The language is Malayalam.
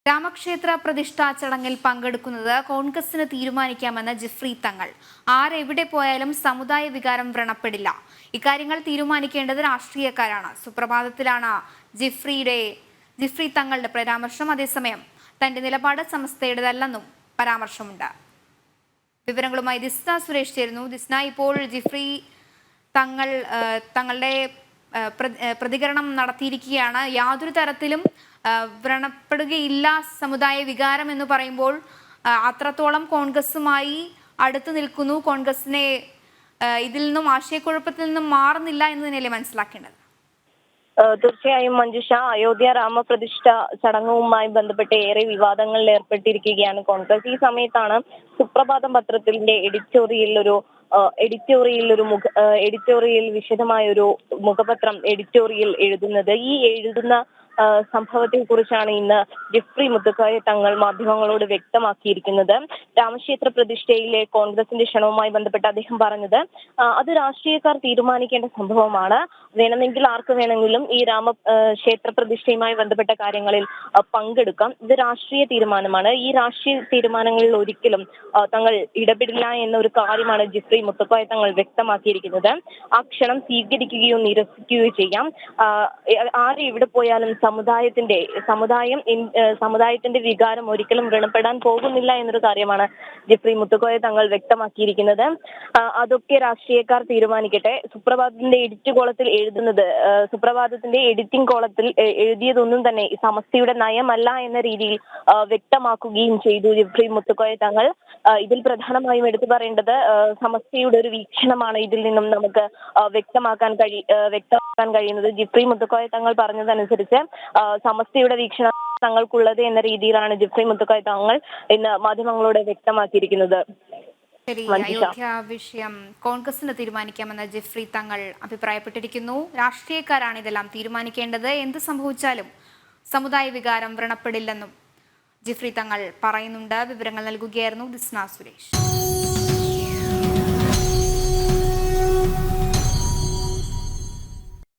രാമക്ഷേത്ര പ്രതിഷ്ഠാ ചടങ്ങിൽ പങ്കെടുക്കുന്നത് കോൺഗ്രസിന് തീരുമാനിക്കാമെന്ന് ജിഫ്രി തങ്ങൾ. ആരെവിടെ പോയാലും സമുദായ വികാരം വ്രണപ്പെടില്ല. ഇക്കാര്യങ്ങൾ തീരുമാനിക്കേണ്ടത് രാഷ്ട്രീയക്കാരാണ്. സുപ്രഭാതത്തിലാണ് ജിഫ്രി തങ്ങളുടെ പരാമർശം. അതേസമയം തന്റെ നിലപാട് സമസ്തയുടേതല്ലെന്നും പരാമർശമുണ്ട്. വിവരങ്ങളുമായി ദിസ്ന സുരേഷ് ചേരുന്നു. ദിസ്ന, ഇപ്പോൾ ജിഫ്രി തങ്ങൾ തങ്ങളുടെ പ്രതികരണം നടത്തിയിരിക്കുകയാണ്. യാതൊരു തരത്തിലും വ്രണപ്പെടുകയില്ല സമുദായ വികാരം എന്ന് പറയുമ്പോൾ അത്രത്തോളം കോൺഗ്രസുമായി അടുത്തു നിൽക്കുന്നു. കോൺഗ്രസിനെ ഇതിൽ നിന്നും ആശയക്കുഴപ്പത്തിൽ നിന്നും മാറുന്നില്ല എന്ന് തന്നെയല്ലേ മനസ്സിലാക്കേണ്ടത്? തീർച്ചയായും മഞ്ജുഷ, അയോധ്യ രാമപ്രതിഷ്ഠ ചടങ്ങുമായി ബന്ധപ്പെട്ട് ഏറെ വിവാദങ്ങളിൽ ഏർപ്പെട്ടിരിക്കുകയാണ് കോൺഗ്രസ്. ഈ സമയത്താണ് സുപ്രഭാതം പത്രത്തിന്റെ എഡിറ്റോറിയൽ വിശദമായ ഒരു മുഖപത്രം എഡിറ്റോറിയൽ എഴുതുന്നത്. ഈ എഴുതുന്ന സംഭവത്തെ കുറിച്ചാണ് ഇന്ന് ജിഫ്രി മുത്തുക്കോയ തങ്ങൾ മാധ്യമങ്ങളോട് വ്യക്തമാക്കിയിരിക്കുന്നത്. രാമക്ഷേത്ര പ്രതിഷ്ഠയിലെ കോൺഗ്രസിന്റെ ക്ഷണവുമായി ബന്ധപ്പെട്ട് അദ്ദേഹം പറഞ്ഞത്, അത് രാഷ്ട്രീയക്കാർ തീരുമാനിക്കേണ്ട സംഭവമാണ്. വേണമെങ്കിൽ ആർക്ക് വേണമെങ്കിലും ഈ ക്ഷേത്ര പ്രതിഷ്ഠയുമായി ബന്ധപ്പെട്ട കാര്യങ്ങളിൽ പങ്കെടുക്കാം. ഇത് രാഷ്ട്രീയ തീരുമാനമാണ്. ഈ രാഷ്ട്രീയ തീരുമാനങ്ങളിൽ ഒരിക്കലും തങ്ങൾ ഇടപെടില്ല എന്നൊരു കാര്യമാണ് ജിഫ്രി മുത്തുക്കോയ തങ്ങൾ വ്യക്തമാക്കിയിരിക്കുന്നത്. ആ ക്ഷണം സ്വീകരിക്കുകയോ നിരസിക്കുകയോ ചെയ്യാം. ആര് എവിടെ പോയാലും സമുദായത്തിന്റെ വികാരം ഒരിക്കലും വ്രണപ്പെടാൻ പോകുന്നില്ല എന്നൊരു കാര്യമാണ് ജിഫ്രി മുത്തുക്കോയ തങ്ങൾ വ്യക്തമാക്കിയിരിക്കുന്നത്. അതൊക്കെ രാഷ്ട്രീയക്കാർ തീരുമാനിക്കട്ടെ. സുപ്രഭാതത്തിന്റെ എഡിറ്റിംഗ് കോളത്തിൽ എഴുതിയതൊന്നും തന്നെ സമസ്തയുടെ നയമല്ല എന്ന രീതിയിൽ വ്യക്തമാക്കുകയും ചെയ്തു ജിഫ്രി മുത്തുക്കോയ തങ്ങൾ. ഇതിൽ പ്രധാനമായും എടുത്തു പറയേണ്ടത് സമസ്തയുടെ ഒരു വീക്ഷണമാണ് ഇതിൽ നിന്നും നമുക്ക് വ്യക്തമാക്കാൻ കഴിയുന്നത്. ജിഫ്രി മുത്തുക്കോയ തങ്ങൾ പറഞ്ഞതനുസരിച്ച് സമസ്തയുടെ വീക്ഷണം തങ്ങൾക്കുള്ളത് എന്ന രീതിയിലാണ് ജിഫ്രി മുത്തുക്കോയ തങ്ങൾ ഇന്ന് മാധ്യമങ്ങളോട് വ്യക്തമാക്കിയിരിക്കുന്നത്. അയോധ്യ വിഷയം കോൺഗ്രസിന് തീരുമാനിക്കാമെന്ന് ജിഫ്രി തങ്ങൾ അഭിപ്രായപ്പെട്ടിരിക്കുന്നു. രാഷ്ട്രീയക്കാരാണ് ഇതെല്ലാം തീരുമാനിക്കേണ്ടത്. എന്ത് സംഭവിച്ചാലും സമുദായ വികാരം വ്രണപ്പെടില്ലെന്നും ജിഫ്രി തങ്ങൾ പറയുന്നുണ്ട്. വിവരങ്ങൾ നൽകുകയായിരുന്നു ദിസ്ന സുരേഷ്.